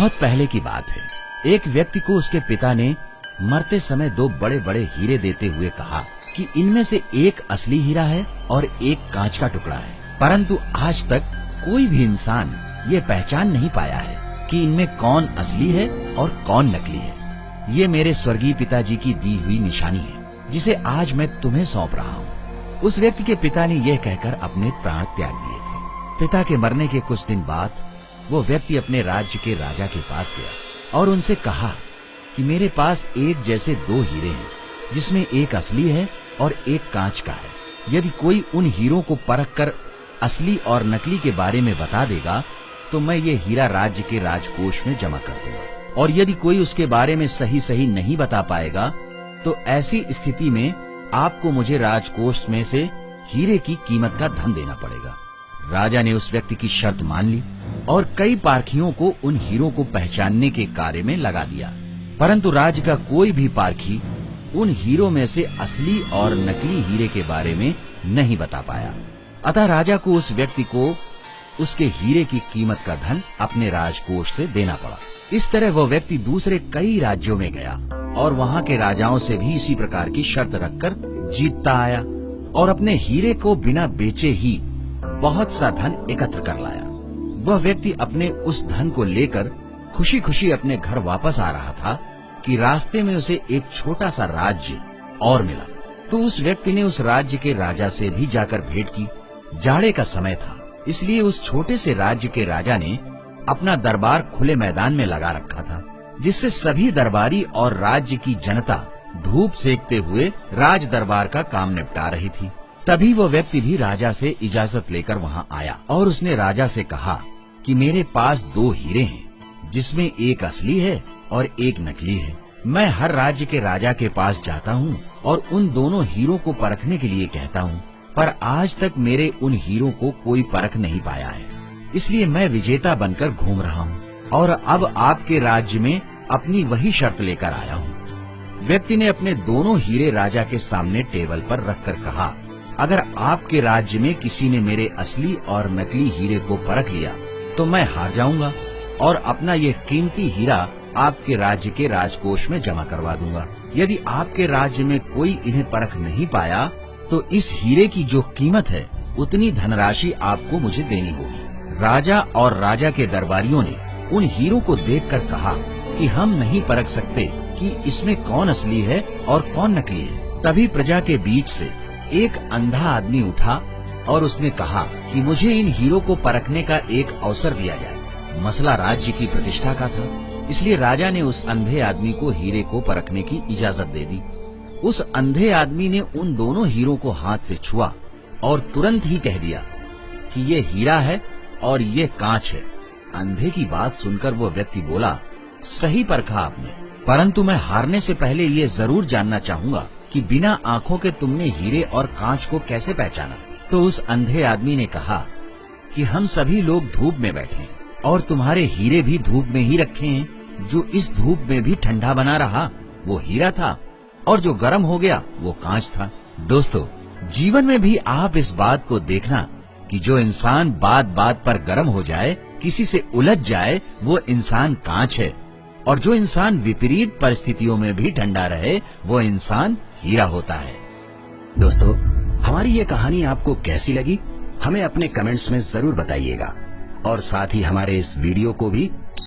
बहुत पहले की बात है। एक व्यक्ति को उसके पिता ने मरते समय दो बड़े बड़े हीरे देते हुए कहा कि इनमें से एक असली हीरा है और एक कांच का टुकड़ा है। परंतु आज तक कोई भी इंसान ये पहचान नहीं पाया है कि इनमें कौन असली है और कौन नकली है। ये मेरे स्वर्गीय पिताजी की दी हुई निशानी है, जिसे आज मैं तुम्हें सौंप रहा हूँ। उस व्यक्ति के पिता ने यह कहकर अपने प्राण त्याग दिए थे। पिता के मरने के कुछ दिन बाद वो व्यक्ति अपने राज्य के राजा के पास गया और उनसे कहा कि मेरे पास एक जैसे दो हीरे हैं, जिसमें एक असली है और एक कांच का है। यदि कोई उन हीरों को परख कर असली और नकली के बारे में बता देगा तो मैं ये हीरा राज्य के राजकोष में जमा कर दूंगा, और यदि कोई उसके बारे में सही सही नहीं बता पाएगा तो ऐसी स्थिति में आपको मुझे राजकोष में से हीरे की कीमत का धन देना पड़ेगा। राजा ने उस व्यक्ति की शर्त मान ली और कई पारखियों को उन हीरों को पहचानने के कार्य में लगा दिया, परंतु राज्य का कोई भी पारखी उन हीरों में से असली और नकली हीरे के बारे में नहीं बता पाया। अतः राजा को उस व्यक्ति को उसके हीरे की कीमत का धन अपने राजकोष से देना पड़ा। इस तरह वह व्यक्ति दूसरे कई राज्यों में गया और वहाँ के राजाओं से भी इसी प्रकार की शर्त रखकर जीतता आया और अपने हीरे को बिना बेचे ही बहुत सा धन एकत्र कर लाया। वह व्यक्ति अपने उस धन को लेकर खुशी खुशी अपने घर वापस आ रहा था कि रास्ते में उसे एक छोटा सा राज्य और मिला। तो उस व्यक्ति ने उस राज्य के राजा से भी जाकर भेंट की। जाड़े का समय था, इसलिए उस छोटे से राज्य के राजा ने अपना दरबार खुले मैदान में लगा रखा था, जिससे सभी दरबारी और राज्य की जनता धूप सेकते हुए राज दरबार का काम निपटा रही थी। तभी वह व्यक्ति भी राजा से इजाजत लेकर वहाँ आया और उसने राजा से कहा कि मेरे पास दो हीरे हैं, जिसमें एक असली है और एक नकली है। मैं हर राज्य के राजा के पास जाता हूँ और उन दोनों हीरों को परखने के लिए कहता हूँ, पर आज तक मेरे उन हीरों को कोई परख नहीं पाया है। इसलिए मैं विजेता बनकर घूम रहा हूँ और अब आपके राज्य में अपनी वही शर्त लेकर आया हूँ। व्यक्ति ने अपने दोनों हीरे राजा के सामने टेबल पर रखकर कहा, अगर आपके राज्य में किसी ने मेरे असली और नकली हीरे को परख लिया तो मैं हार जाऊंगा और अपना ये कीमती हीरा आपके राज्य के राजकोष में जमा करवा दूंगा। यदि आपके राज्य में कोई इन्हें परख नहीं पाया तो इस हीरे की जो कीमत है उतनी धनराशि आपको मुझे देनी होगी। राजा और राजा के दरबारियों ने उन हीरों को देखकर कहा कि हम नहीं परख सकते कि इसमें कौन असली है और कौन नकली है। तभी प्रजा के बीच से एक अंधा आदमी उठा और उसने कहा कि मुझे इन हीरों को परखने का एक अवसर दिया जाए। मसला राज्य की प्रतिष्ठा का था, इसलिए राजा ने उस अंधे आदमी को हीरे को परखने की इजाजत दे दी। उस अंधे आदमी ने उन दोनों हीरों को हाथ से छुआ और तुरंत ही कह दिया कि ये हीरा है और ये कांच है। अंधे की बात सुनकर वो व्यक्ति बोला, सही परखा आपने, परंतु मैं हारने से पहले ये जरूर जानना चाहूंगा कि बिना आंखों के तुमने हीरे और कांच को कैसे पहचाना। तो उस अंधे आदमी ने कहा कि हम सभी लोग धूप में बैठे हैं और तुम्हारे हीरे भी धूप में ही रखे हैं। जो इस धूप में भी ठंडा बना रहा वो हीरा था और जो गर्म हो गया वो कांच था। दोस्तों, जीवन में भी आप इस बात को देखना कि जो इंसान बात बात पर गर्म हो जाए, किसी से उलझ जाए, वो इंसान कांच है, और जो इंसान विपरीत परिस्थितियों में भी ठंडा रहे वो इंसान हीरा होता है। दोस्तों, हमारी ये कहानी आपको कैसी लगी हमें अपने कमेंट्स में जरूर बताइएगा और साथ ही हमारे इस वीडियो को भी